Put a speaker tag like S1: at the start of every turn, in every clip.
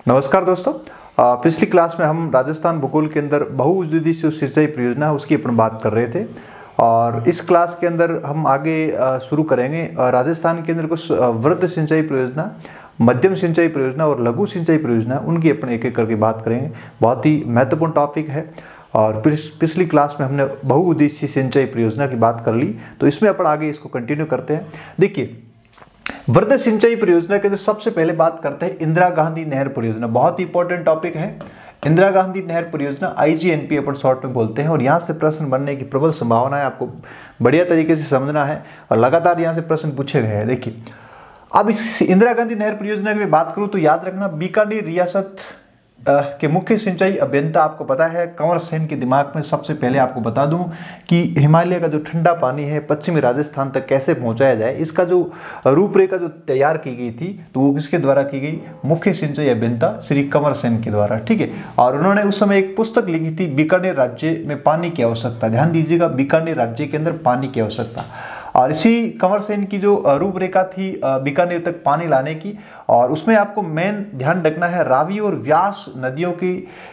S1: नमस्कार दोस्तों। पिछली क्लास में हम राजस्थान भूगोल के अंदर बहुउद्देशीय सिंचाई परियोजना है उसकी अपन बात कर रहे थे और इस क्लास के अंदर हम आगे शुरू करेंगे राजस्थान के अंदर कुछ वृहद सिंचाई परियोजना, मध्यम सिंचाई परियोजना और लघु सिंचाई परियोजना, उनकी अपन एक एक करके बात करेंगे। बहुत ही महत्वपूर्ण टॉपिक है और पिछली क्लास में हमने बहुउद्देशीय सिंचाई परियोजना की बात कर ली, तो इसमें अपन आगे इसको कंटिन्यू करते हैं। देखिए, वृहद सिंचाई परियोजना के अंदर सबसे पहले बात करते हैं इंदिरा गांधी नहर परियोजना। बहुत ही इंपॉर्टेंट टॉपिक है इंदिरा गांधी नहर परियोजना, IGNP अपन शॉर्ट में बोलते हैं। और यहाँ से प्रश्न बनने की प्रबल संभावना है, आपको बढ़िया तरीके से समझना है और लगातार यहाँ से प्रश्न पूछे गए हैं। देखिए, अब इस इंदिरा गांधी नहर परियोजना की बात करूँ तो याद रखना, बीकानेर रियासत के मुख्य सिंचाई अभियंता आपको पता है कंवर सेन के दिमाग में सबसे पहले आपको बता दूं कि हिमालय का जो ठंडा पानी है पश्चिमी राजस्थान तक कैसे पहुंचाया जाए, इसका जो रूपरेखा जो तैयार की गई थी तो वो किसके द्वारा की गई? मुख्य सिंचाई अभियंता श्री कंवर सेन के द्वारा। ठीक है, और उन्होंने उस समय एक पुस्तक लिखी थी, बीकानेर राज्य में पानी की आवश्यकता। ध्यान दीजिएगा, बीकानेर राज्य के अंदर पानी की आवश्यकता। और इसी कंवर सेन की जो रूपरेखा थी बीकानेर तक पानी लाने की, और उसमें आपको मेन ध्यान रखना है रावी और व्यास नदियों की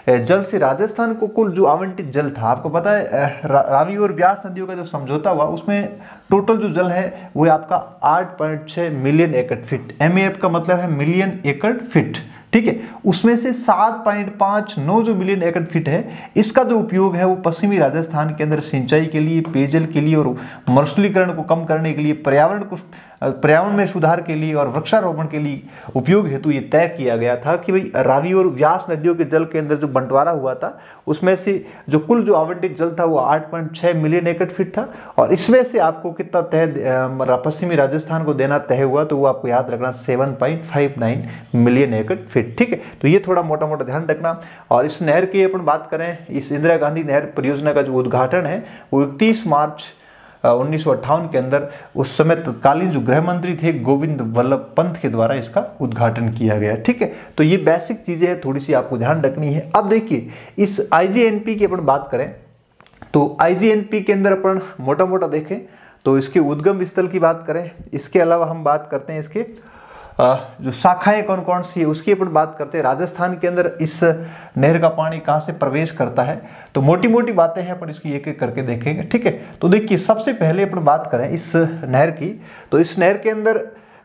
S1: जल से राजस्थान को कुल जो आवंटित जल था, आपको पता है रावी और व्यास नदियों का जो समझौता हुआ उसमें टोटल जो जल है वो आपका 8.6 मिलियन एकड़ फीट, MAF का मतलब है मिलियन एकड़ फीट। ठीक है, उसमें से 7.59 जो मिलियन एकड़ फीट है, इसका जो उपयोग है वो पश्चिमी राजस्थान के अंदर सिंचाई के लिए, पेयजल के लिए और मरुस्थलीकरण को कम करने के लिए, पर्यावरण में सुधार के लिए और वृक्षारोपण के लिए उपयोग हेतु ये तय किया गया था कि भाई रावी और व्यास नदियों के जल के अंदर जो बंटवारा हुआ था उसमें से जो कुल जो आवंटित जल था वो 8.6 मिलियन एकड़ फीट था। और इसमें से आपको कितना तय पश्चिमी राजस्थान को देना तय हुआ, तो वो आपको याद रखना 7.59 मिलियन एकड़ फीट। ठीक है, तो ये थोड़ा मोटा मोटा ध्यान रखना। और इस नहर की अपन बात करें, इस इंदिरा गांधी नहर परियोजना का जो उद्घाटन है वो 31 मार्च 1958 के अंदर उस समय तत्कालीन जो गृह मंत्री थे गोविंद वल्लभ पंत के द्वारा इसका उद्घाटन किया गया। ठीक है, तो ये बेसिक चीजें हैं, थोड़ी सी आपको ध्यान रखनी है। अब देखिए, इस IGNP की अपन बात करें तो IGNP के अंदर अपन मोटा मोटा देखें तो इसके उद्गम स्थल की बात करें, इसके अलावा हम बात करते हैं इसके जो शाखाएं कौन कौन सी है उसकी अपन बात करते हैं। राजस्थान के अंदर इस नहर का पानी कहाँ से प्रवेश करता है, तो मोटी मोटी बातें हैं, अपन इसकी एक एक करके देखेंगे। ठीक है, तो देखिए, सबसे पहले अपन बात करें इस नहर की, तो इस नहर के अंदर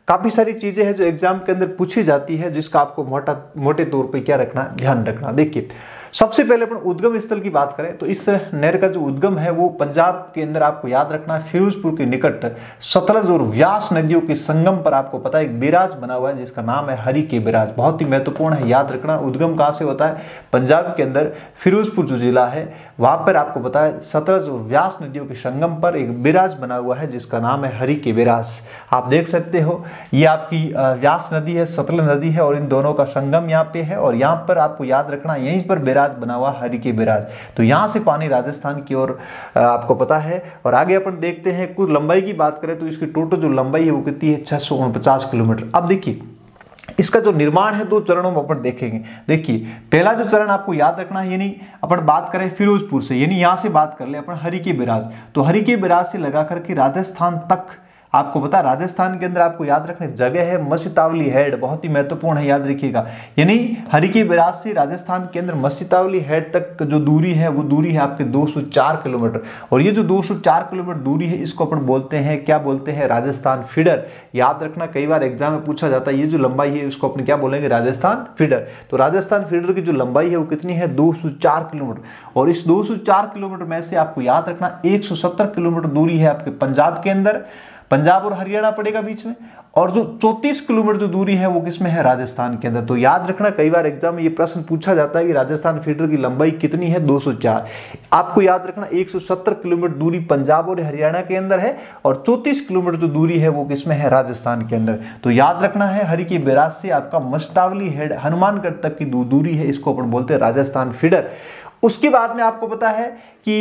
S1: काफ़ी सारी चीज़ें हैं जो एग्जाम के अंदर पूछी जाती है, जिसका आपको मोटे तौर पर क्या रखना, ध्यान रखना। देखिए, सबसे पहले अपन उद्गम स्थल की बात करें तो इस नहर का जो उद्गम है वो पंजाब के अंदर आपको याद रखना है फिरोजपुर के निकट सतलज और व्यास नदियों के संगम पर आपको पता है एक बैराज बना हुआ है जिसका नाम है हरि के बैराज। बहुत ही महत्वपूर्ण है, याद रखना। उद्गम कहाँ से होता है? पंजाब के अंदर फिरोजपुर जो जिला है वहां पर आपको पता है सतलज और व्यास नदियों के संगम पर एक बैराज बना हुआ है जिसका नाम है हरि के बैराज। आप देख सकते हो, ये आपकी व्यास नदी है, सतलज नदी है और इन दोनों का संगम यहाँ पे है। और यहाँ पर आपको याद रखना, यहीं पर बना हुआ हरि के बैराज, तो यहां से पानी राजस्थान की ओर आपको पता है। और आगे अपन देखते हैं, कुछ लंबाई की बात करें तो इसकी टोटल जो लंबाई है वो कितनी है? 649 किलोमीटर। अब देखिए, इसका जो निर्माण है 2 चरणों में अपन देखेंगे। देखिए, पहला जो चरण आपको याद रखना है, यानी अपन बात करें फिरोजपुर से, यानी यहां से बात कर ले अपन हरि के बैराज, तो हरि के बैराज से लगा करके राजस्थान तक आपको पता, राजस्थान के अंदर आपको याद रखने जगह है मस्जितावली हेड, बहुत ही महत्वपूर्ण है, याद रखिएगा। यानी हरि के बैराज से राजस्थान के अंदर मस्जितावली हेड तक जो दूरी है वो दूरी है आपके 204 किलोमीटर। और ये जो 204 किलोमीटर दूरी है इसको अपन बोलते हैं, क्या बोलते हैं? राजस्थान फीडर। याद रखना, कई बार एग्जाम में पूछा जाता है ये जो लंबाई है इसको अपन क्या बोलेंगे? राजस्थान फीडर। तो राजस्थान फीडर की जो लंबाई है वो कितनी है? 204 किलोमीटर। और इस 204 किलोमीटर में से आपको याद रखना 170 किलोमीटर दूरी है आपके पंजाब के अंदर, पंजाब और हरियाणा पड़ेगा बीच में, और जो 34 किलोमीटर जो दूरी है वो किसमें है? राजस्थान के अंदर। तो याद रखना, कई बार एग्जाम में ये प्रश्न पूछा जाता है कि राजस्थान फीडर की लंबाई कितनी है? 204। आपको याद रखना 170 किलोमीटर दूरी पंजाब और हरियाणा के अंदर है और 34 किलोमीटर जो दूरी है वो किसमें है? राजस्थान के अंदर। तो याद रखना है, हरि के बैराज से आपका मस्जितावली हेड हनुमानगढ़ तक की दूरी है, इसको अपन बोलते हैं राजस्थान फीडर। उसके बाद में आपको पता है कि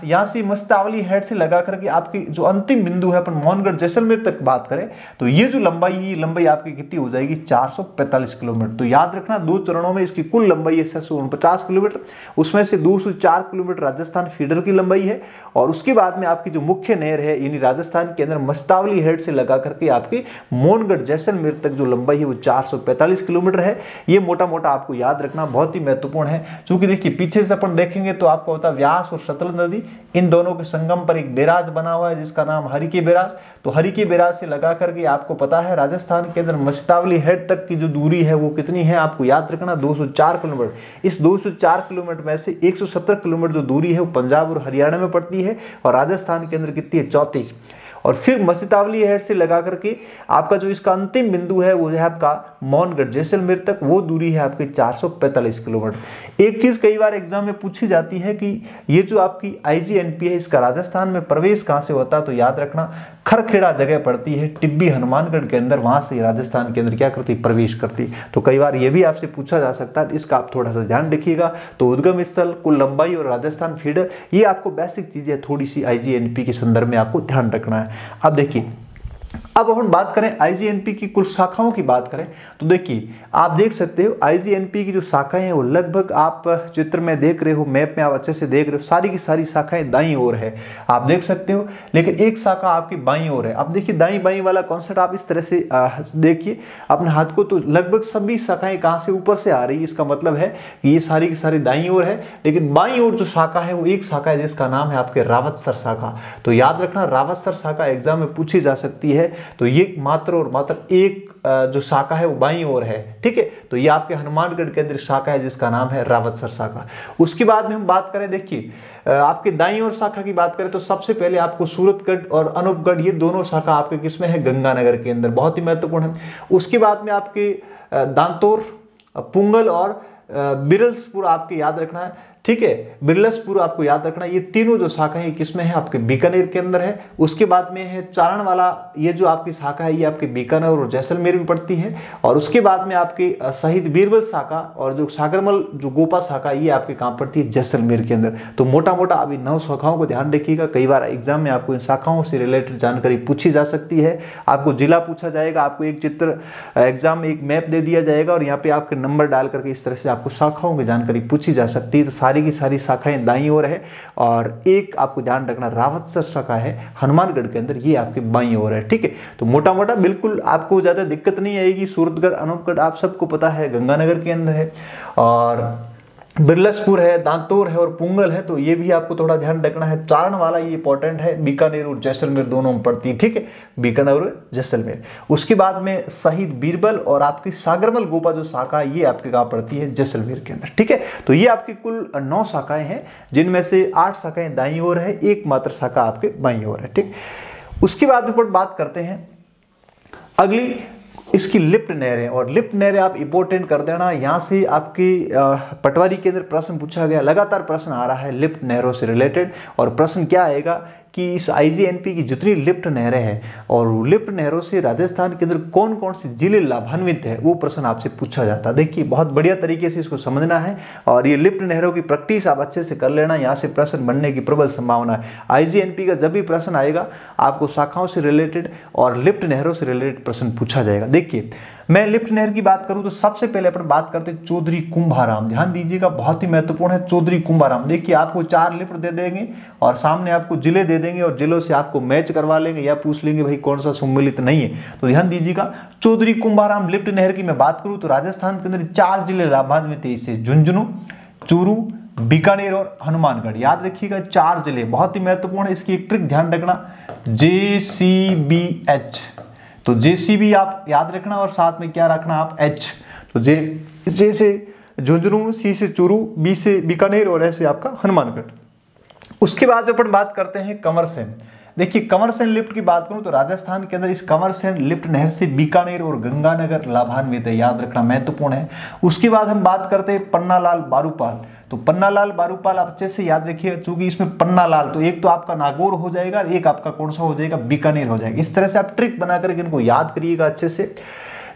S1: यहाँ से मस्तावली हेड से लगा करके आपकी जो अंतिम बिंदु है अपन मोहनगढ़ जैसलमेर तक बात करें तो ये जो लंबाई है, लंबाई आपकी कितनी हो जाएगी 445 किलोमीटर। तो याद रखना 2 चरणों में इसकी कुल लंबाई है 749 किलोमीटर, उसमें से 204 किलोमीटर राजस्थान फीडर की लंबाई है और उसके बाद में आपकी जो मुख्य नहर है यानी राजस्थान के अंदर मस्तावली हेड से लगा करके आपके मोहनगढ़ जैसलमेर तक जो लंबाई है वो 445 किलोमीटर है। ये मोटा मोटा आपको याद रखना बहुत ही महत्वपूर्ण है, क्योंकि देखिए पीछे से अपन देखेंगे तो आपको होता है व्यास और सतलज नदी, इन दोनों के संगम पर एक बैराज बना हुआ है जिसका नाम हरिके बैराज। तो हरिके बैराज से लगा करके आपको पता है राजस्थान के अंदर मस्तावली हेड तक की जो दूरी है वो कितनी है, आपको याद रखना 204 किलोमीटर। इस 204 किलोमीटर में से 170 किलोमीटर जो दूरी है वो पंजाब और हरियाणा में पड़ती है और राजस्थान के अंदर कितनी है 34। और फिर मस्तावली हेड से लगा करके आपका जो इसका अंतिम बिंदु है वो है आपका मोहनगढ़ जैसलमेर तक, वो दूरी है आपकी 445 किलोमीटर। एक चीज कई बार एग्जाम में पूछी जाती है कि ये जो आपकी IGNP है इसका राजस्थान में प्रवेश कहां से होता है, तो याद रखना खरखेड़ा जगह पड़ती है टिब्बी हनुमानगढ़ के अंदर, वहां से राजस्थान के अंदर क्या करती प्रवेश करती। तो कई बार ये भी आपसे पूछा जा सकता है, इसका आप थोड़ा सा ध्यान रखिएगा। तो उद्गम स्थल, कुल लंबाई और राजस्थान फीडर, ये आपको बेसिक चीजें थोड़ी सी IGNP के संदर्भ में आपको ध्यान रखना है। अब देखिए अब हम बात करें IGNP की कुल शाखाओं की बात करें तो देखिए आप देख सकते हो IGNP की जो शाखाएं हैं वो लगभग आप चित्र में देख रहे हो, मैप में आप अच्छे से देख रहे हो, सारी की सारी शाखाएं दाईं ओर है आप देख सकते हो, लेकिन एक शाखा आपकी बाईं ओर है। अब देखिए दाईं बाईं वाला कॉन्सेप्ट आप इस तरह से देखिए अपने हाथ को, तो लगभग सभी शाखाएं कहां से ऊपर से आ रही है, इसका मतलब है कि ये सारी की सारी दाईं ओर है, लेकिन बाईं ओर जो शाखा है वो एक शाखा है जिसका नाम है आपके रावतसर शाखा। तो याद रखना रावतसर शाखा एग्जाम में पूछी जा सकती है, तो ये मात्र और मात्र एक जो शाखा है वो बाईं ओर है, ठीक है। तो ये आपके हनुमानगढ़ के अंदर शाखा है जिसका नाम है रावतसर शाखा। उसके बाद में हम बात करें, देखिए आपके दाईं ओर शाखा की बात करें तो सबसे पहले आपको सूरतगढ़ और अनूपगढ़, ये दोनों शाखा आपके किसमें है, गंगानगर के अंदर, बहुत ही महत्वपूर्ण है। उसके बाद में आपके दांतोर, पुंगल और बिरलसपुर आपके याद रखना है, ठीक है। बिरलसपुर आपको याद रखना, ये तीनों जो शाखा है किसमें है, आपके बीकानेर के अंदर है। उसके बाद में है चारण वाला, ये जो आपकी शाखा है ये आपके बीकानेर और जैसलमेर में पड़ती है। और उसके बाद में आपके शहीद बीरबल शाखा और जो सागरमल जो गोपा शाखा ये आपके कहाँ पड़ती है, जैसलमेर के अंदर। तो मोटा मोटा अभी 9 शाखाओं को ध्यान रखिएगा, कई बार एग्जाम में आपको इन शाखाओं से रिलेटेड जानकारी पूछी जा सकती है। आपको जिला पूछा जाएगा, आपको एक चित्र एग्जाम में एक मैप दे दिया जाएगा और यहाँ पे आपके नंबर डाल करके इस तरह से आपको शाखाओं की जानकारी पूछी जा सकती है। तो सारी की सारी शाखाएं दाईं ओर है और एक आपको ध्यान रखना रावतसर शाखा है हनुमानगढ़ के अंदर, ये आपके बाईं ओर है, ठीक है। तो मोटा मोटा बिल्कुल आपको ज्यादा दिक्कत नहीं आएगी। सूरतगढ़, अनूपगढ़ आप सबको पता है गंगानगर के अंदर है, और बिरलसपुर है, दांतोर है और पुंगल है, तो ये भी आपको थोड़ा ध्यान रखना है। चारण वाला ये इंपॉर्टेंट है, बीकानेर और जैसलमेर दोनों में पड़ती है, ठीक है, बीकानेर और जैसलमेर। उसके बाद में शहीद बीरबल और आपकी सागरमल गोपा जो शाखा है ये आपके कहाँ पड़ती है, जैसलमेर के अंदर, ठीक है। तो ये आपकी कुल 9 शाखाएं हैं, जिनमें से 8 शाखाएं दाईं ओर है, एक मात्र शाखा आपके बाईं ओर है, ठीक। उसके बाद में बात करते हैं अगली इसकी लिफ्ट नहरें, और लिफ्ट नहरें आप इंपोर्टेंट कर देना। यहाँ से आपकी पटवारी के अंदर प्रश्न पूछा गया, लगातार प्रश्न आ रहा है लिफ्ट नहरों से रिलेटेड। और प्रश्न क्या आएगा कि इस IGNP की जितनी लिफ्ट नहरें हैं और लिफ्ट नहरों से राजस्थान के अंदर कौन कौन से जिले लाभान्वित है, वो प्रश्न आपसे पूछा जाता है। देखिए बहुत बढ़िया तरीके से इसको समझना है और ये लिफ्ट नहरों की प्रैक्टिस आप अच्छे से कर लेना, यहाँ से प्रश्न बनने की प्रबल संभावना है। IGNP का जब भी प्रश्न आएगा आपको शाखाओं से रिलेटेड और लिफ्ट नहरों से रिलेटेड प्रश्न पूछा जाएगा। देखिए मैं लिफ्ट नहर की बात करूं तो सबसे पहले अपन बात करते हैं चौधरी कुंभाराम, ध्यान दीजिएगा बहुत ही महत्वपूर्ण है चौधरी कुंभाराम। देखिए आपको 4 लिफ्ट दे देंगे और सामने आपको जिले दे देंगे और जिलों से आपको मैच करवा लेंगे या पूछ लेंगे भाई कौन सा सम्मिलित नहीं है। तो ध्यान दीजिएगा चौधरी कुंभाराम लिफ्ट नहर की मैं बात करूं तो राजस्थान के अंदर 4 जिले लाभान्वित है इससे, झुंझुनू, चूरू, बीकानेर और हनुमानगढ़। याद रखिएगा 4 जिले बहुत ही महत्वपूर्ण है। इसकी एक ट्रिक ध्यान रखना, JCBH, तो JCB आप याद रखना और साथ में क्या रखना आप H। तो J से झुंझुनू, C से चूरू, B से बीकानेर और S से आपका हनुमानगढ़। उसके बाद अपन बात करते हैं कंवरसेन। देखिए कंवरसेन लिफ्ट की बात करूं तो राजस्थान के अंदर इस कंवरसेन लिफ्ट नहर से बीकानेर और गंगानगर लाभान्वित है, याद रखना महत्वपूर्ण है। उसके बाद हम बात करते हैं पन्नालाल बारूपाल। तो पन्नालाल बारूपाल आप अच्छे से याद रखिए, चूंकि इसमें पन्नालाल तो एक तो आपका नागौर हो जाएगा, एक आपका कौन सा हो जाएगा, बीकानेर हो जाएगा। इस तरह से आप ट्रिक बना करके इनको याद करिएगा अच्छे से।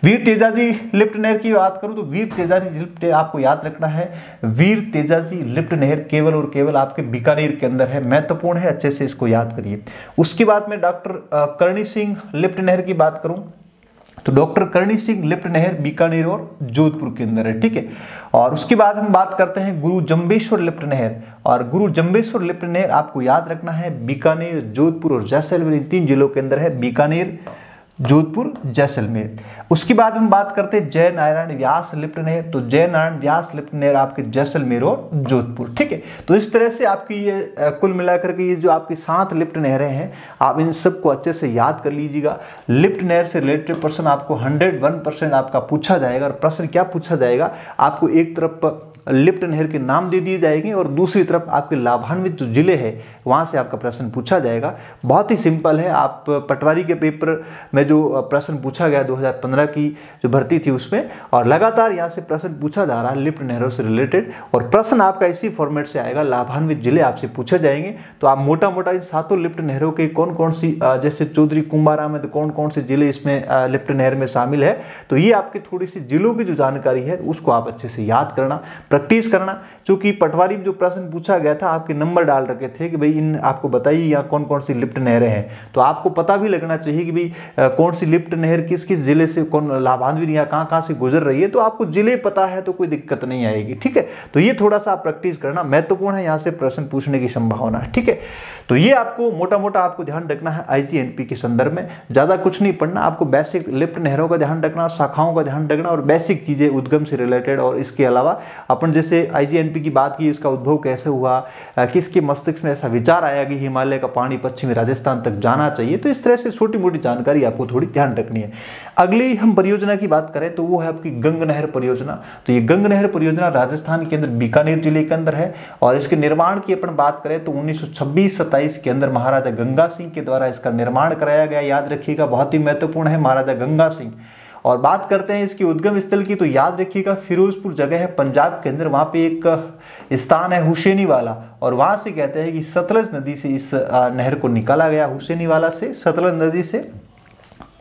S1: वीर तेजाजी लिफ्ट नहर की बात करूं तो वीर तेजाजी लिफ्ट आपको याद रखना है, वीर तेजाजी लिफ्ट नहर केवल और केवल आपके बीकानेर के अंदर है, महत्वपूर्ण है, अच्छे से इसको याद करिए। उसके बाद में डॉक्टर करणी सिंह लिफ्ट नहर की बात करूं तो डॉक्टर करणी सिंह लिफ्ट नहर बीकानेर और जोधपुर के अंदर है, ठीक है। और उसके बाद हम बात करते हैं गुरु जम्बेश्वर लिफ्ट नहर, और गुरु जम्बेश्वर लिफ्ट नहर आपको याद रखना है बीकानेर, जोधपुर और जैसलमेर, इन 3 जिलों के अंदर है, बीकानेर, जोधपुर, जैसलमेर। उसके बाद हम बात करते हैं जय नारायण व्यास लिफ्ट नहर, तो जय नारायण व्यास लिफ्ट नहर आपके जैसलमेर और जोधपुर, ठीक है। तो इस तरह से आपकी ये कुल मिलाकर के ये जो आपकी 7 लिफ्ट नहरें हैं, आप इन सबको अच्छे से याद कर लीजिएगा। लिफ्ट नहर से रिलेटेड प्रश्न आपको 101% आपका पूछा जाएगा। और प्रश्न क्या पूछा जाएगा, आपको एक तरफ लिफ्ट नहर के नाम दे दिए जाएंगे और दूसरी तरफ आपके लाभान्वित जो जिले हैं वहां से आपका प्रश्न पूछा जाएगा। बहुत ही सिंपल है। आप पटवारी के पेपर में जो प्रश्न पूछा गया 2015 की जो भर्ती थी उसमें, और लगातार यहां से प्रश्न पूछा जा रहा है लिफ्ट नहरों से रिलेटेड, और प्रश्न आपका इसी फॉर्मेट से आएगा, लाभान्वित जिले आपसे पूछे जाएंगे। तो आप मोटा मोटा इन 7 लिफ्ट नहरों के कौन कौन सी, जैसे चौधरी कुंभाराम में, तो कौन कौन से जिले इसमें लिफ्ट नहर में शामिल है, तो ये आपकी थोड़ी सी जिलों की जो जानकारी है उसको आप अच्छे से याद करना, प्रैक्टिस करना। क्योंकि पटवारी जो प्रश्न पूछा गया था आपके नंबर डाल रखे थे कि भाई इन आपको बताइए यहाँ कौन कौन सी लिफ्ट नहरें हैं, तो आपको पता भी लगना चाहिए कि भाई कौन सी लिफ्ट नहर किस किस जिले से, कौन लाभान्वित या कहाँ से गुजर रही है। तो आपको जिले पता है तो कोई दिक्कत नहीं आएगी, ठीक है। तो ये थोड़ा सा आप प्रैक्टिस करना, महत्वपूर्ण है, यहाँ से प्रश्न पूछने की संभावना है, ठीक है। तो ये आपको मोटा मोटा आपको ध्यान रखना है IGNP के संदर्भ में, ज्यादा कुछ नहीं पढ़ना, आपको बेसिक लिफ्ट नहरों का ध्यान रखना, शाखाओं का ध्यान रखना और बेसिक चीजें उद्गम से रिलेटेड। और इसके अलावा अपन जैसे IGNP की बात की, इसका उद्भव कैसे हुआ, किसके मस्तिष्क में ऐसा विचार आया कि हिमालय का पानी पश्चिमी राजस्थान तक जाना चाहिए, तो इस तरह से छोटी मोटी जानकारी आपको थोड़ी ध्यान रखनी है। अगली हम परियोजना की बात करें तो वो है आपकी गंग नहर परियोजना। तो ये गंग नहर परियोजना राजस्थान के अंदर बीकानेर जिले के अंदर है, और इसके निर्माण की अपन बात करें तो 1926-27 के अंदर महाराजा गंगा सिंह के द्वारा इसका निर्माण कराया गया। याद रखिएगा, बहुत ही महत्वपूर्ण है, महाराजा गंगा सिंह। और बात करते हैं इसकी उद्गम स्थल की, तो याद रखिएगा फिरोजपुर जगह है पंजाब के अंदर, वहां पे एक स्थान है हुसैनी वाला, और वहां से कहते हैं कि सतलज नदी से इस नहर को निकाला गया, हुसैनी वाला से, सतलज नदी से।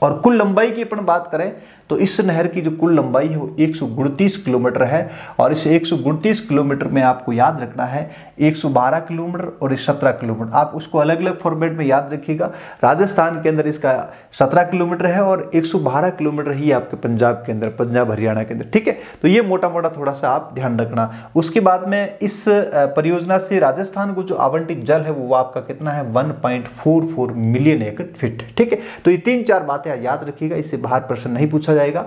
S1: और कुल लंबाई की अपन बात करें तो इस नहर की जो कुल लंबाई है वो 139 किलोमीटर है, और इस 139 किलोमीटर में आपको याद रखना है 112 किलोमीटर और 17 किलोमीटर, आप उसको अलग अलग फॉर्मेट में याद रखिएगा। राजस्थान के अंदर इसका 17 किलोमीटर है और 112 किलोमीटर ही आपके पंजाब के अंदर, पंजाब हरियाणा के अंदर, ठीक है। तो ये मोटा मोटा थोड़ा सा आप ध्यान रखना। उसके बाद में इस परियोजना से राजस्थान को जो आवंटित जल है वो आपका कितना है, 1.44 मिलियन एकड़ फीट, ठीक है। तो ये 3-4 बातें याद रखिएगा, इससे बाहर प्रश्न नहीं पूछा जाएगा।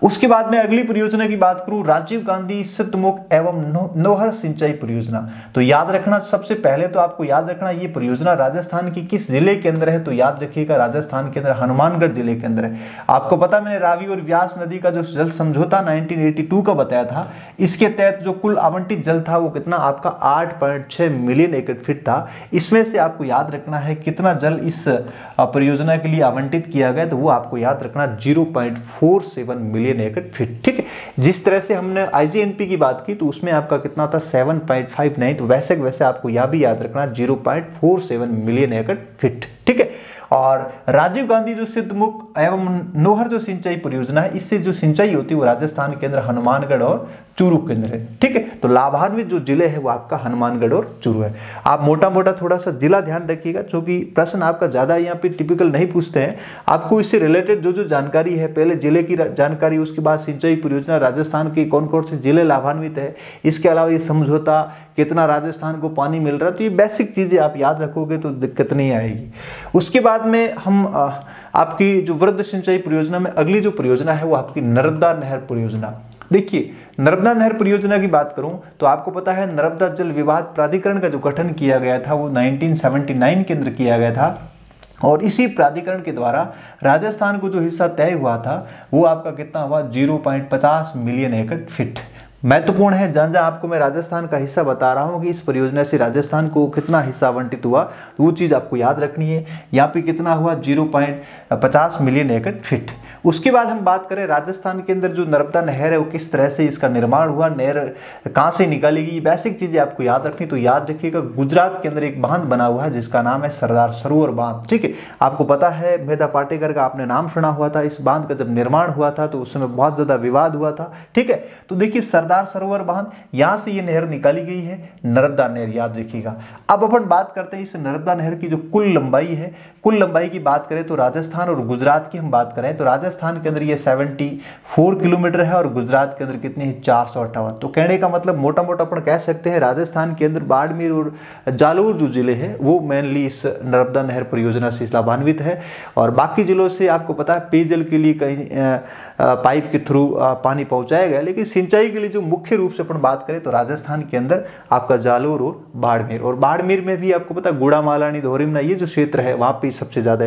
S1: उसके बाद में अगली परियोजना की बात करूं, राजीव गांधी सतमुख एवं नोहर सिंचाई परियोजना। तो याद रखना, सबसे पहले तो आपको याद रखना ये परियोजना राजस्थान की किस जिले के अंदर है, तो याद रखिएगा राजस्थान के अंदर हनुमानगढ़ जिले के अंदर है। आपको पता, मैंने रावी और व्यास नदी का जो जल समझौता 1982 का बताया था, इसके तहत जो कुल आवंटित जल था वो कितना आपका 8.6 मिलियन एकड़ फीट था। इसमें से आपको याद रखना है कितना जल इस परियोजना के लिए आवंटित किया गया, तो वो आपको याद रखना 0.47 मिलियन एकड़ फीट, ठीक है। जिस तरह से हमने IGNP की बात की तो उसमें आपका कितना था 7.59, तो वैसे वैसे आपको यह भी याद रखना 0.47 मिलियन एकड़ फीट, ठीक है। और राजीव गांधी जो सिद्धमुख एवं नोहर जो सिंचाई परियोजना है, इससे जो सिंचाई होती है वो राजस्थान के अंदर हनुमानगढ़ और चूरू के अंदर है, ठीक है। तो लाभान्वित जो जिले है वो आपका हनुमानगढ़ और चूरू है। आप मोटा मोटा थोड़ा सा जिला ध्यान रखिएगा, क्योंकि प्रश्न आपका ज्यादा यहाँ पे टिपिकल नहीं पूछते हैं। आपको इससे रिलेटेड जो जो जानकारी है, पहले जिले की जानकारी, उसके बाद सिंचाई परियोजना राजस्थान के कौन कौन से जिले लाभान्वित है, इसके अलावा ये समझौता कितना राजस्थान को पानी मिल रहा है, तो ये बेसिक चीजें आप याद रखोगे तो दिक्कत नहीं आएगी। उसके बाद में हम आपकी जो वृद्ध सिंचाई परियोजना में अगली जो परियोजना है वो आपकी नर्मदा नहर परियोजना। देखिए, नर्मदा नहर परियोजना की बात करूं तो आपको पता है नर्मदा जल विवाद प्राधिकरण का जो गठन किया गया था वो 1979 के अंदर किया गया था, और इसी प्राधिकरण के द्वारा राजस्थान को जो हिस्सा तय हुआ था वो आपका कितना हुआ 0.50 मिलियन एकड़ फीट। महत्वपूर्ण है, जहां जहां आपको मैं राजस्थान का हिस्सा बता रहा हूं कि इस परियोजना से राजस्थान को कितना हिस्सा आवंटित हुआ, तो वो चीज आपको याद रखनी है। यहाँ पे कितना हुआ 0.50 मिलियन एकड़ फीट। उसके बाद हम बात करें राजस्थान के अंदर जो नर्मदा नहर है वो किस तरह से इसका निर्माण हुआ, नहर कहाँ से निकाली गई, बेसिक चीजें आपको याद रखनी। तो याद रखिएगा गुजरात के अंदर एक बांध बना हुआ है जिसका नाम है सरदार सरोवर बांध। ठीक है, आपको पता है मेधा पाटेकर का आपने नाम सुना हुआ था। इस बांध का जब निर्माण हुआ था तो उस समय बहुत ज्यादा विवाद हुआ था। ठीक है, तो देखिए सरदार सरोवर बांध, यहां से ये नहर निकाली गई है, नर्मदा नहर, याद रखिएगा। अब अपन बात करते हैं इस नर्मदा नहर की जो कुल लंबाई है, कुल लंबाई की बात करें तो राजस्थान और गुजरात की हम बात करें तो राजस्थान के अंदर ये 74 किलोमीटर है और गुजरात के अंदर कितनी है 458। तो कहने का मतलब मोटा मोटा अपन कह सकते हैं राजस्थान के अंदर बाड़मेर और जालोर जो जिले हैं वो मेनली इस नर्मदा नहर परियोजना से लाभान्वित है। और बाकी जिलों से आपको पता है पेयजल के लिए कहीं पाइप के थ्रू पानी पहुंचाया गया, लेकिन सिंचाई के लिए जो मुख्य रूप से अपन बात करें तो राजस्थान के अंदर आपका जालोर और बाड़मेर, और बाड़मेर में भी आपको पता गुड़ामालानी धोरिमना ये जो क्षेत्र है वहां पे सबसे ज्यादा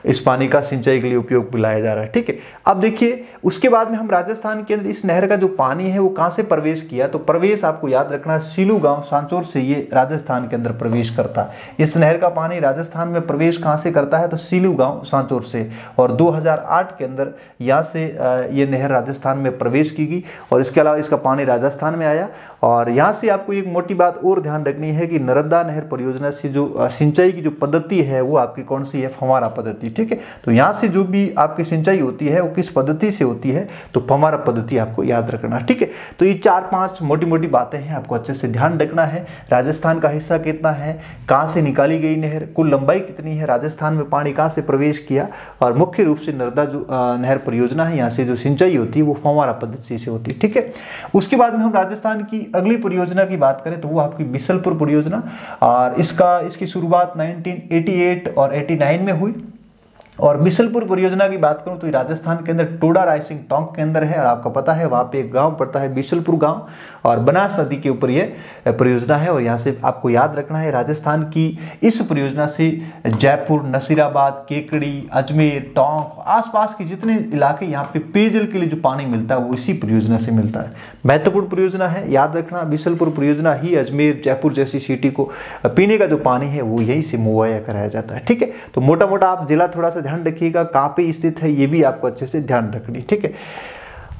S1: इस पानी का सिंचाई के लिए उपयोग में लाया जा रहा है। ठीक है, अब देखिए उसके बाद में हम राजस्थान के अंदर इस नहर का जो पानी है वो कहां से प्रवेश किया, तो प्रवेश आपको याद रखना सीलू गांव सांचौर से ये राजस्थान के अंदर प्रवेश करता है। इस नहर का पानी राजस्थान में प्रवेश कहां से करता है तो सीलू गांव सांचौर से, और 2008 के अंदर यहां से ये नहर राजस्थान में प्रवेश की गई और इसके अलावा इसका पानी राजस्थान में आया। और यहां से आपको एक मोटी बात और ध्यान रखनी है कि नर्मदा नहर परियोजना से जो सिंचाई की जो पद्धति है वो आपकी कौन सी है, फव्वारा पद्धति। ठीक है, तो यहां से जो भी आपकी सिंचाई होती है वो किस पद्धति से होती है तो फव्वारा पद्धति आपको याद रखना। ठीक है, तो ये 4-5 मोटी मोटी बातें हैं, आपको अच्छे से ध्यान रखना है। राजस्थान का हिस्सा कितना है, कहां से निकाली गई नहर, कुल लंबाई कितनी है, राजस्थान में पानी कहां से प्रवेश किया, और मुख्य रूप से नर्मदा जो नहर परियोजना है यहाँ से जो सिंचाई होती है वो फव्वारा पद्धति से होती है। ठीक है, उसके बाद में हम राजस्थान की अगली परियोजना की बात करें तो वो आपकी बिसलपुर परियोजना, और इसकी शुरुआत 1988 और 89 में हुई। और बिसलपुर परियोजना की बात करूं तो राजस्थान के अंदर टोडा रायसिंग टोंक के अंदर है, और आपको पता है वहां पे एक गांव पड़ता है बिसलपुर गांव, और बनास नदी के ऊपर ये परियोजना है। और यहाँ से आपको याद रखना है राजस्थान की इस परियोजना से जयपुर, नसीराबाद, केकड़ी, अजमेर, टोंक आसपास के जितने इलाके यहाँ पे पेयजल के लिए जो पानी मिलता है वो इसी परियोजना से मिलता है। महत्वपूर्ण परियोजना है, याद रखना बिसलपुर परियोजना ही अजमेर, जयपुर जैसी सिटी को पीने का जो पानी है वो यही से मुहैया कराया जाता है। ठीक है, तो मोटा मोटा आप जिला थोड़ा सा ध्यान रखिएगा, कहां पे स्थित है ये भी आपको अच्छे से ध्यान रखनी। ठीक है,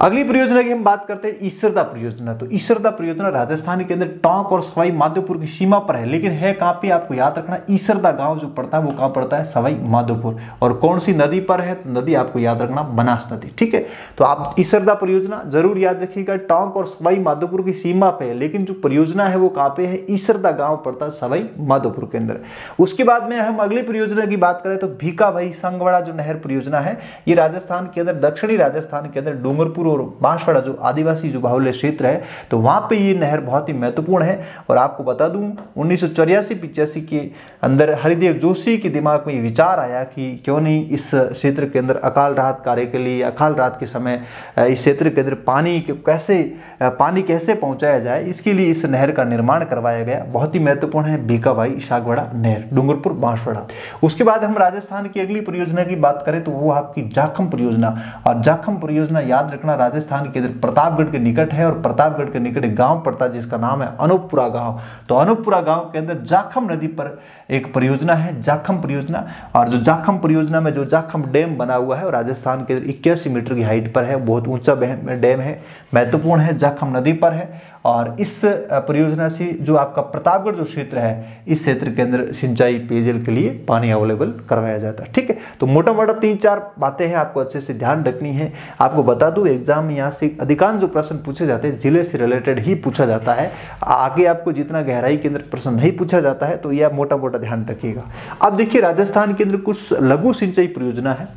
S1: अगली परियोजना की हम बात करते हैं ईसरदा परियोजना। तो ईसरदा परियोजना राजस्थान के अंदर टोंक और सवाई माधोपुर की सीमा पर है, लेकिन है कहां पे आपको याद रखना, ईसरदा गांव जो पड़ता है वो कहां पड़ता है, सवाई माधोपुर। और कौन सी नदी पर है, तो नदी आपको याद रखना बनास नदी। ठीक है, तो आप ईसरदा परियोजना जरूर याद रखिएगा, टोंक और सवाई माधोपुर की सीमा पे है, लेकिन जो परियोजना है वो कहां पे है, ईसरदा गांव पड़ता है सवाई माधोपुर के अंदर। उसके बाद में हम अगली परियोजना की बात करें तो भीखाभाई संगवाड़ा जो नहर परियोजना है, ये राजस्थान के अंदर, दक्षिणी राजस्थान के अंदर डूंगरपुर और बांसवाड़ा जो आदिवासी जो बाहुल्य क्षेत्र है तो वहां पे ये नहर बहुत ही महत्वपूर्ण है। और आपको बता दूं 1984-85 के अंदर हरिदेव जोशी के दिमाग में ये विचार आया कि क्यों नहीं इस क्षेत्र के अंदर अकाल राहत कार्य के लिए, अकाल राहत के समय इस क्षेत्र के अंदर पानी कैसे पहुंचाया जाए, इसके लिए इस नहर का निर्माण करवाया गया। बहुत ही महत्वपूर्ण है भीखाभाई सागवाड़ा नहर, डूंगरपुर बांसवाड़ा। उसके बाद हम राजस्थान की अगली परियोजना की बात करें तो वो आपकी जाखम परियोजना, और जाखम परियोजना याद रखना राजस्थान के अंदर प्रतापगढ़ के निकट है, और प्रतापगढ़ के निकट एक गांव पड़ता है जिसका नाम है अनूपपुरा गांव। तो अनूपपुरा गांव के अंदर जाखम नदी पर एक परियोजना है, जाखम परियोजना। और जो जाखम परियोजना में जो जाखम डैम बना हुआ है वो राजस्थान के 81 मीटर की हाइट पर है, बहुत ऊंचा डैम है, महत्वपूर्ण है, जाखम नदी पर है। और इस परियोजना से जो आपका प्रतापगढ़ जो क्षेत्र है इस क्षेत्र के अंदर सिंचाई पेयजल के लिए पानी अवेलेबल करवाया जाता है। ठीक है, तो मोटा मोटा 3-4 बातें हैं, आपको अच्छे से ध्यान रखनी है। आपको बता दूं एग्जाम में यहाँ से अधिकांश जो प्रश्न पूछे जाते हैं जिले से रिलेटेड ही पूछा जाता है, आगे आपको जितना गहराई के अंदर प्रश्न नहीं पूछा जाता है तो यह मोटा मोटा ध्यान रखिएगा। अब देखिए राजस्थान के अंदर कुछ लघु सिंचाई परियोजना है।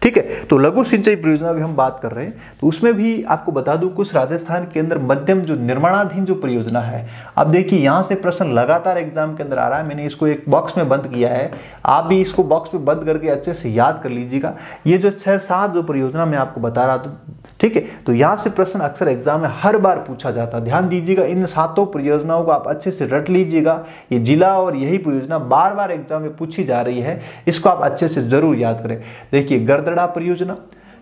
S1: ठीक है, तो लघु सिंचाई परियोजना की हम बात कर रहे हैं तो उसमें भी आपको बता दूं कुछ राजस्थान के अंदर मध्यम जो निर्माणाधीन जो परियोजना है। अब देखिए यहां से प्रश्न लगातार एग्जाम के अंदर आ रहा है, मैंने इसको एक बॉक्स में बंद किया है, आप भी इसको बॉक्स में बंद करके अच्छे से याद कर लीजिएगा। ये जो 6-7 जो परियोजना मैं आपको बता रहा था, ठीक है, तो यहां से प्रश्न अक्सर एग्जाम में हर बार पूछा जाता है। ध्यान दीजिएगा, इन 7 परियोजनाओं को आप अच्छे से रट लीजिएगा। ये जिला और यही परियोजना बार बार एग्जाम में पूछी जा रही है, इसको आप अच्छे से जरूर याद करें। देखिए गरदड़ा परियोजना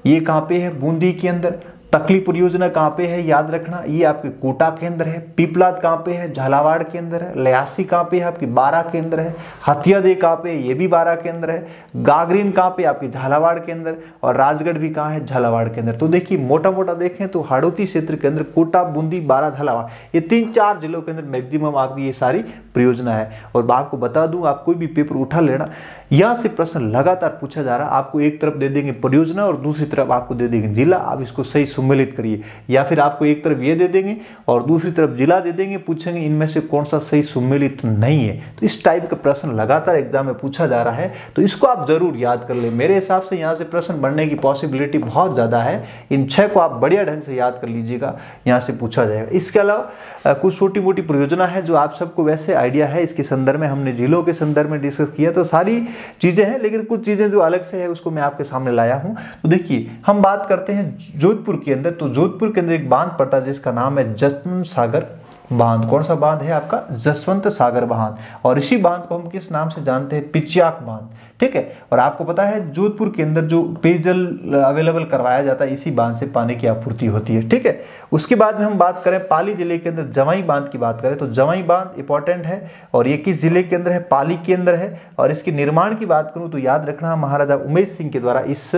S1: ये कहां पे है, बूंदी के अंदर। तकली परियोजना कहाँ पे है याद रखना, ये आपके कोटा के अंदर है। पीपलाद कहाँ पे है, झालावाड़ के अंदर है। लयासी कहाँ पे है, आपकी बारा के अंदर है। हथियादे कहाँ पे है, ये भी बारा के अंदर है। गागरीन कहाँ पे, आपकी झालावाड़ के अंदर। और राजगढ़ भी कहाँ है, झालावाड़ के अंदर। तो देखिए मोटा मोटा देखें तो हाड़ौती क्षेत्र के अंदर कोटा, बूंदी, बारा, झालावाड़, ये 3-4 जिलों के अंदर मैक्सिमम आपकी ये सारी परियोजना है। और आपको बता दूं, आप कोई भी पेपर उठा लेना, यहाँ से प्रश्न लगातार पूछा जा रहा है। आपको एक तरफ दे देंगे परियोजना और दूसरी तरफ आपको दे देंगे जिला, आप इसको सही सम्मिलित करिए। या फिर आपको एक तरफ ये दे देंगे और दूसरी तरफ जिला दे देंगे, पूछेंगे इनमें से कौन सा सही सम्मिलित नहीं है। तो इस टाइप का प्रश्न लगातार एग्जाम में पूछा जा रहा है, तो इसको आप जरूर याद कर ले। मेरे हिसाब से यहाँ से प्रश्न बनने की पॉसिबिलिटी बहुत ज़्यादा है। इन 6 को आप बढ़िया ढंग से याद कर लीजिएगा, यहाँ से पूछा जाएगा। इसके अलावा कुछ छोटी मोटी परियोजना है जो आप सबको वैसे आइडिया है, इसके संदर्भ में हमने जिलों के संदर्भ में डिस्कस किया, तो सारी चीजें हैं, लेकिन कुछ चीजें जो अलग से है उसको मैं आपके सामने लाया हूं। तो देखिए हम बात करते हैं जोधपुर के अंदर। तो जोधपुर के अंदर एक बांध पड़ता है जिसका नाम है जसवंत सागर बांध। कौन सा बांध है आपका, जसवंत सागर बांध। और इसी बांध को हम किस नाम से जानते हैं, पिच्याक बांध, ठीक है। और आपको पता है जोधपुर के अंदर जो पेयजल अवेलेबल करवाया जाता है, इसी बांध से पानी की आपूर्ति होती है, ठीक है। उसके बाद में हम बात करें पाली जिले के अंदर जवाई बांध की बात करें, तो जवाई बांध इंपॉर्टेंट है और ये किस जिले के अंदर है, पाली के अंदर है। और इसके निर्माण की बात करूं तो याद रखना, महाराजा उमेश सिंह के द्वारा इस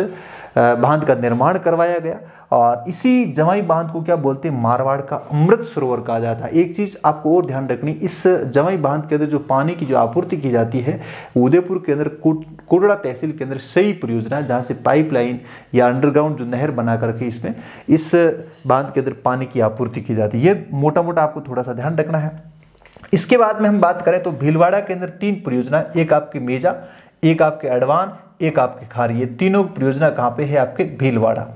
S1: बांध का निर्माण करवाया गया। और इसी जवाई बांध को क्या बोलते हैं, मारवाड़ का अमृत सरोवर कहा जाता है। एक चीज आपको और ध्यान रखनी, इस जवाई बांध के अंदर जो पानी की जो आपूर्ति की जाती है, उदयपुर के अंदर कोडड़ा तहसील के अंदर सही परियोजना है, जहाँ से पाइपलाइन या अंडरग्राउंड जो नहर बना करके इसमें इस बांध के अंदर पानी की आपूर्ति की जाती है। ये मोटा मोटा आपको थोड़ा सा ध्यान रखना है। इसके बाद में हम बात करें तो भीलवाड़ा के अंदर 3 परियोजना, एक आपकी मेजा, एक आपके अडवान, एक आपके खारी। ये तीनों परियोजना कहाँ पे है, आपके भीलवाड़ा,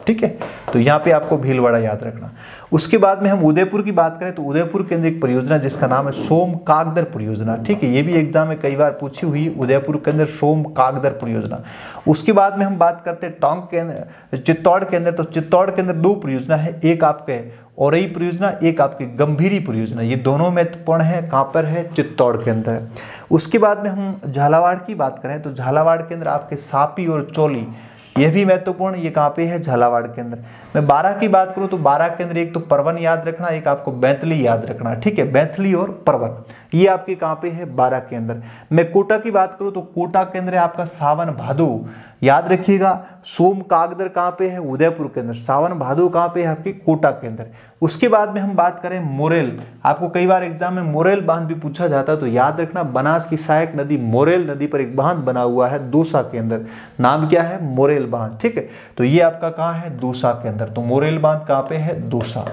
S1: ठीक है। तो यहाँ पे आपको भीलवाड़ा याद रखना। उसके बाद में हम उदयपुर की बात करें तो उदयपुर के अंदर एक परियोजना जिसका नाम है सोम कागदर परियोजना, ठीक है। ये भी एग्जाम में कई बार पूछी हुई, उदयपुर के अंदर सोम कागदर परियोजना। उसके बाद में हम बात करते हैं टोंक के अंदर, चित्तौड़ के अंदर। तो चित्तौड़ के अंदर 2 परियोजना है, एक आपके औरई परियोजना, एक आपकी गंभीरी परियोजना। ये दोनों महत्वपूर्ण है, कहाँ पर है, चित्तौड़ के अंदर। उसके बाद में हम झालावाड़ की बात करें तो झालावाड़ के अंदर आपके सापी और चोली, यह भी महत्वपूर्ण, ये कहाँ पे है, झालावाड़ के अंदर। मैं बारा की बात करूँ तो बारा के अंदर एक तो परवन याद रखना, एक आपको बैतली याद रखना, ठीक है। बैतली और परवन ये आपके कहाँ पे है, बारा के अंदर। मैं कोटा की बात करूँ तो कोटा के अंदर आपका सावन भादो याद रखिएगा। सोम कागदर कहाँ पे है, उदयपुर के अंदर। सावन भादो कहाँ पे है, आपके कोटा के अंदर। उसके बाद में हम बात करें मोरेल, आपको कई बार एग्जाम में मोरेल बांध भी पूछा जाता है, तो याद रखना बनास की सहायक नदी मोरेल नदी पर एक बांध बना हुआ है दौसा के अंदर, नाम क्या है, मोरेल बांध, ठीक है। तो ये आपका कहाँ है, दौसा के अंदर। तो मोरेल बांध कहाँ पे है, दौसा,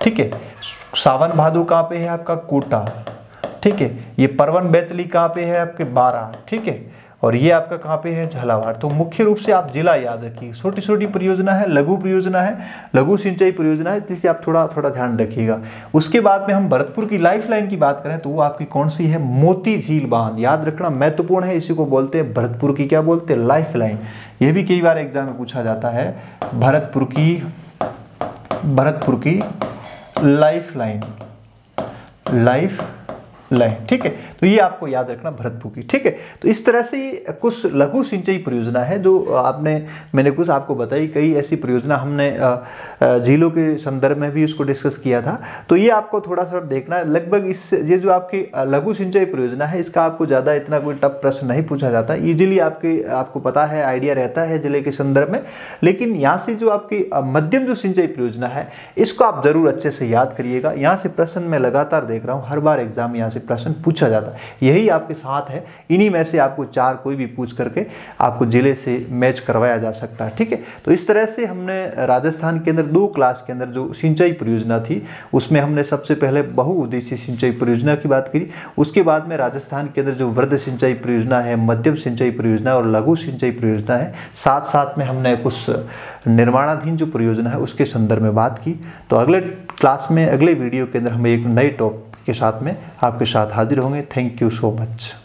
S1: ठीक है। सावन भादो कहाँ पे है, आपका कोटा, ठीक है। ये परवन बैतली कहाँ पे है, आपके बारा, ठीक है। और ये आपका कहाँ पे है, झालावाड़। तो मुख्य रूप से आप जिला याद रखिए। छोटी छोटी परियोजना है, लघु परियोजना है, लघु सिंचाई परियोजना है, इसलिए आप थोड़ा थोड़ा ध्यान रखिएगा। उसके बाद में हम भरतपुर की लाइफ लाइन की बात करें तो वो आपकी कौन सी है, मोती झील बांध, याद रखना महत्वपूर्ण है। इसी को बोलते हैं भरतपुर की क्या बोलते हैं, लाइफ लाइन। ये भी कई बार एग्जाम में पूछा जाता है, भरतपुर की लाइफ लाइन, ठीक है। तो ये आपको याद रखना भरतपुर की, ठीक है। तो इस तरह से कुछ लघु सिंचाई परियोजना है जो मैंने कुछ आपको बताई। कई ऐसी परियोजना हमने झीलों के संदर्भ में भी उसको डिस्कस किया था, तो ये आपको थोड़ा सा देखना है। लगभग ये जो आपकी लघु सिंचाई परियोजना है, इसका आपको ज़्यादा इतना कोई टफ प्रश्न नहीं पूछा जाता, ईजिली आपको पता है, आइडिया रहता है जिले के संदर्भ में। लेकिन यहाँ से जो आपकी मध्यम जो सिंचाई परियोजना है, इसको आप जरूर अच्छे से याद करिएगा। यहाँ से प्रश्न मैं लगातार देख रहा हूँ, हर बार एग्जाम यहाँ से प्रश्न पूछा जाता है, यही आपके साथ है। इन्हीं में से आपको 4 कोई भी पूछ करके आपको जिले से मैच करवाया जा सकता है, ठीक है। तो इस तरह से हमने राजस्थान के अंदर 2 क्लास के अंदर जो सिंचाई परियोजना थी, उसमें हमने सबसे पहले बहुउद्देशीय सिंचाई परियोजना की बात करी। उसके बाद में राजस्थान के अंदर जो वृद्ध सिंचाई परियोजना है, मध्यम सिंचाई परियोजना और लघु सिंचाई परियोजना है, साथ साथ में हमने कुछ निर्माणाधीन जो परियोजना है उसके संदर्भ में बात की। तो अगले क्लास में, अगले वीडियो के अंदर हम एक नए टॉपिक के साथ में आपके साथ हाजिर होंगे। Thank you so much.